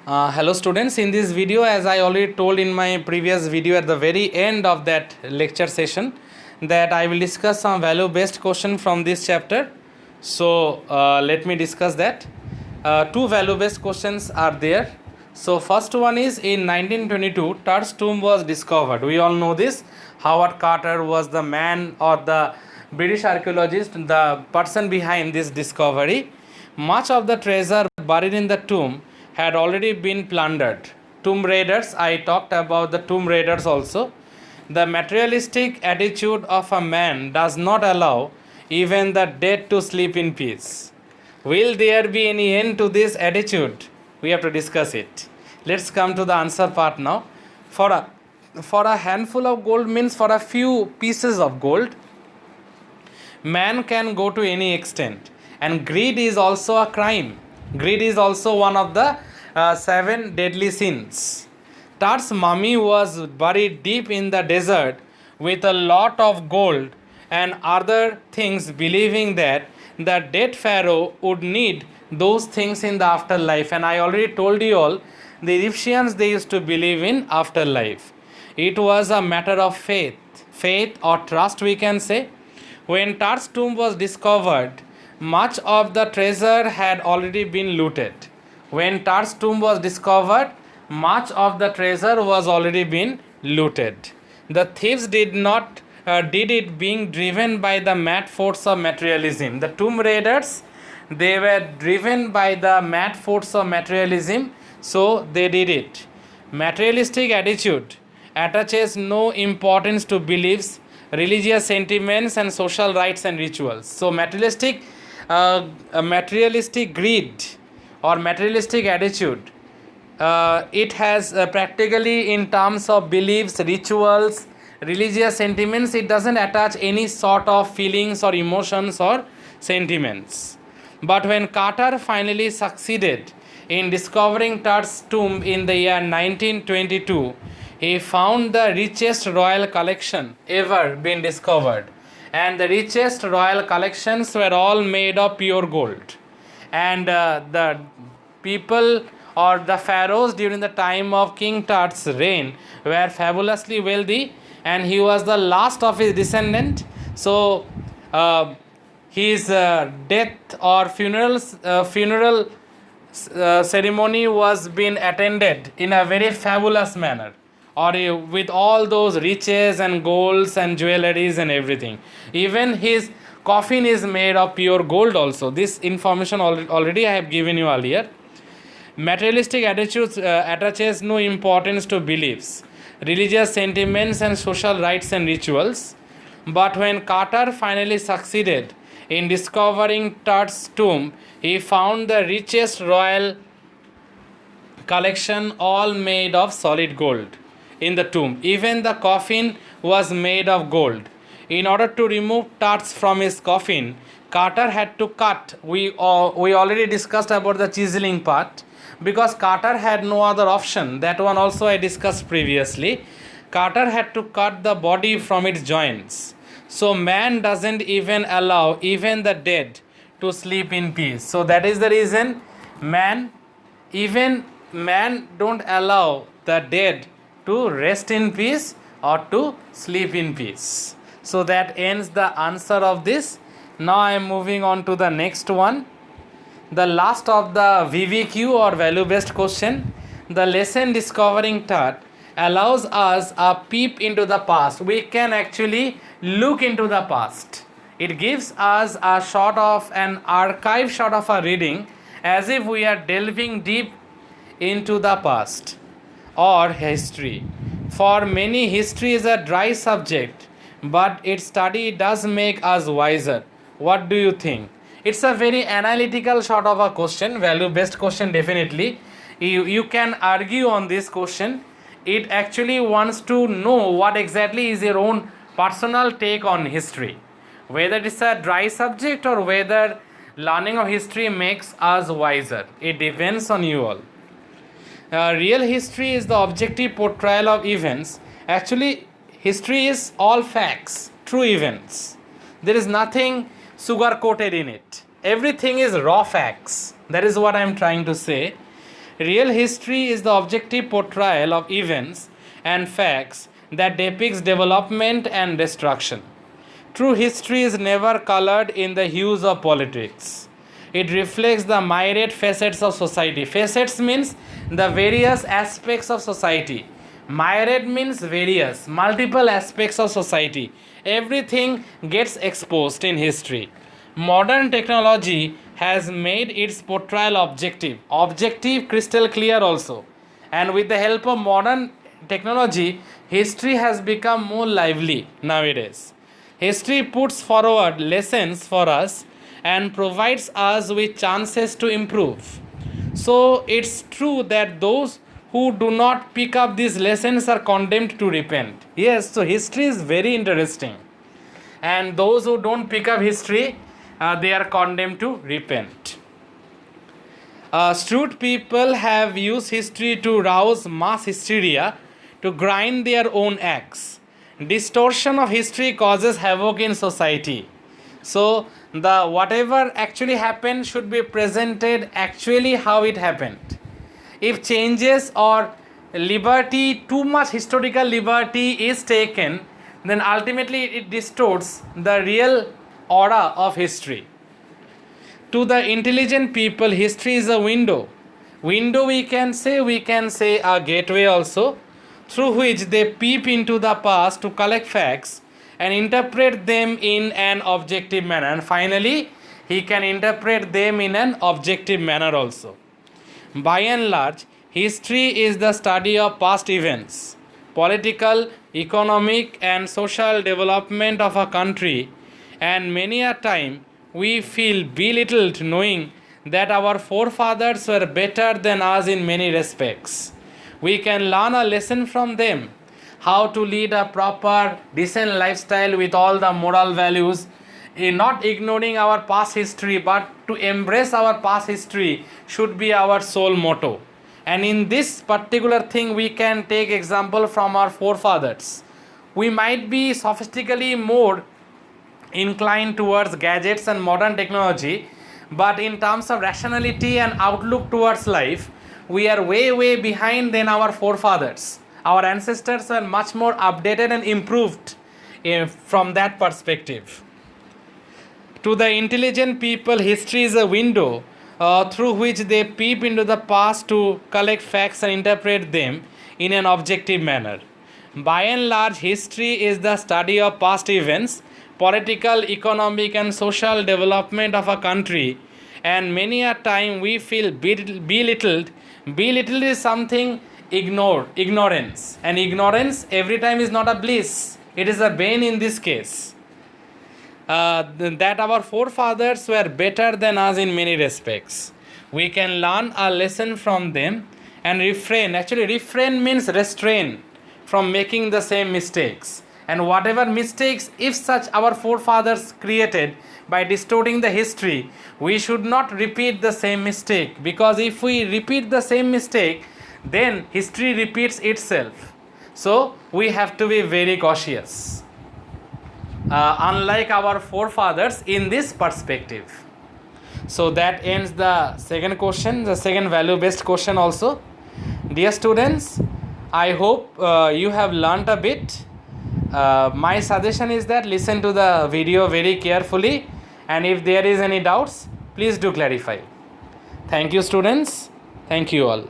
Hello students, in this video, as I already told in my previous video at the very end of that lecture session, that I will discuss some value based question from this chapter. So let me discuss that. Two value based questions are there. So first one is, in 1922 Turt's tomb was discovered. We all know this. Howard Carter was the man, or the British archaeologist, the person behind this discovery. Much of the treasure buried in the tomb had already been plundered. Tomb raiders, I talked about the tomb raiders also. The materialistic attitude of a man does not allow even the dead to sleep in peace. Will there be any end to this attitude? We have to discuss it. Let's come to the answer part now. For a handful of gold means for a few pieces of gold, man can go to any extent. And greed is also a crime. Greed is also one of the seven deadly sins. Tut's mummy was buried deep in the desert with a lot of gold and other things, believing that the dead pharaoh would need those things in the afterlife. And I already told you all, the Egyptians, they used to believe in afterlife. It was a matter of faith or trust, we can say. When Tut's tomb was discovered, much of the treasure had already been looted. When Tut's tomb was discovered, much of the treasure was already been looted. The thieves did it being driven by the mad force of materialism. The tomb raiders, they were driven by the mad force of materialism, so they did it. Materialistic attitude attaches no importance to beliefs, religious sentiments, and social rights and rituals. So materialistic greed or materialistic attitude, it has practically, in terms of beliefs, rituals, religious sentiments, it doesn't attach any sort of feelings or emotions or sentiments. But when Carter finally succeeded in discovering Tut's tomb in the year 1922, he found the richest royal collection ever been discovered. And the richest royal collections were all made of pure gold. And the people or the pharaohs during the time of King Tut's reign were fabulously wealthy, and he was the last of his descendant. So his death or funeral ceremony was being attended in a very fabulous manner, or with all those riches and golds and jewelries and everything. Even his coffin is made of pure gold also. This information already I have given you earlier. Materialistic attitudes attaches no importance to beliefs, religious sentiments, and social rights and rituals. But when Carter finally succeeded in discovering Tut's tomb, he found the richest royal collection all made of solid gold in the tomb. Even the coffin was made of gold. In order to remove Tut's from his coffin, Carter had to cut. We already discussed about the chiseling part, because Carter had no other option. That one also I discussed previously. Carter had to cut the body from its joints. So man doesn't even allow even the dead to sleep in peace. So that is the reason man don't allow the dead to rest in peace or to sleep in peace. So that ends the answer of this. Now I am moving on to the next one. The last of the VVQ or value based question. The lesson discovering Tut allows us a peep into the past. We can actually look into the past. It gives us a sort of an archive sort of a reading, as if we are delving deep into the past or history. For many, history is a dry subject, but its study does make us wiser. What do you think? It's a very analytical sort of a question, value based question. Definitely you can argue on this question. It actually wants to know what exactly is your own personal take on history, whether it's a dry subject or whether learning of history makes us wiser. It depends on you all. Real history is the objective portrayal of events. Actually, history is all facts, true events. There is nothing sugar coated in it. Everything is raw facts. That is what I am trying to say. Real history is the objective portrayal of events and facts that depicts development and destruction. True history is never colored in the hues of politics. It reflects the myriad facets of society. Facets means the various aspects of society. Myriad means various, multiple aspects of society. Everything gets exposed in history. Modern technology has made its portrayal objective, crystal clear also. And with the help of modern technology, history has become more lively nowadays. History puts forward lessons for us and provides us with chances to improve. So it's true that those who do not pick up these lessons are condemned to repent. Yes, so history is very interesting. And those who don't pick up history, they are condemned to repent. Astute people have used history to rouse mass hysteria, to grind their own axe. Distortion of history causes havoc in society. So the whatever actually happened should be presented actually how it happened. If changes or liberty, too much historical liberty is taken, then ultimately it distorts the real aura of history. To the intelligent people, history is a window. Window we can say a gateway also, through which they peep into the past to collect facts and interpret them in an objective manner. And finally, he can interpret them in an objective manner also. By and large, history is the study of past events, political, economic, and social development of a country, and many a time we feel belittled knowing that our forefathers were better than us in many respects. We can learn a lesson from them, how to lead a proper, decent lifestyle with all the moral values, in not ignoring our past history, but to embrace our past history should be our sole motto. And in this particular thing, we can take example from our forefathers. We might be sophistically more inclined towards gadgets and modern technology, but in terms of rationality and outlook towards life, we are way behind than our forefathers. Our ancestors are much more updated and improved from that perspective. To the intelligent people, history is a window through which they peep into the past to collect facts and interpret them in an objective manner. By and large, history is the study of past events, political, economic, and social development of a country, and many a time we feel belittled. Belittled is something ignorance, and ignorance every time is not a bliss, it is a bane in this case. That our forefathers were better than us in many respects. We can learn a lesson from them and refrain. Actually, refrain means restrain from making the same mistakes. And whatever mistakes, if such our forefathers created by distorting the history, we should not repeat the same mistake, because if we repeat the same mistake, then history repeats itself. So we have to be very cautious. Unlike our forefathers in this perspective. So that ends the second question, the second value based question also. Dear students, I hope you have learnt a bit. My suggestion is that listen to the video very carefully, and if there is any doubts, please do clarify. Thank you, students. Thank you all.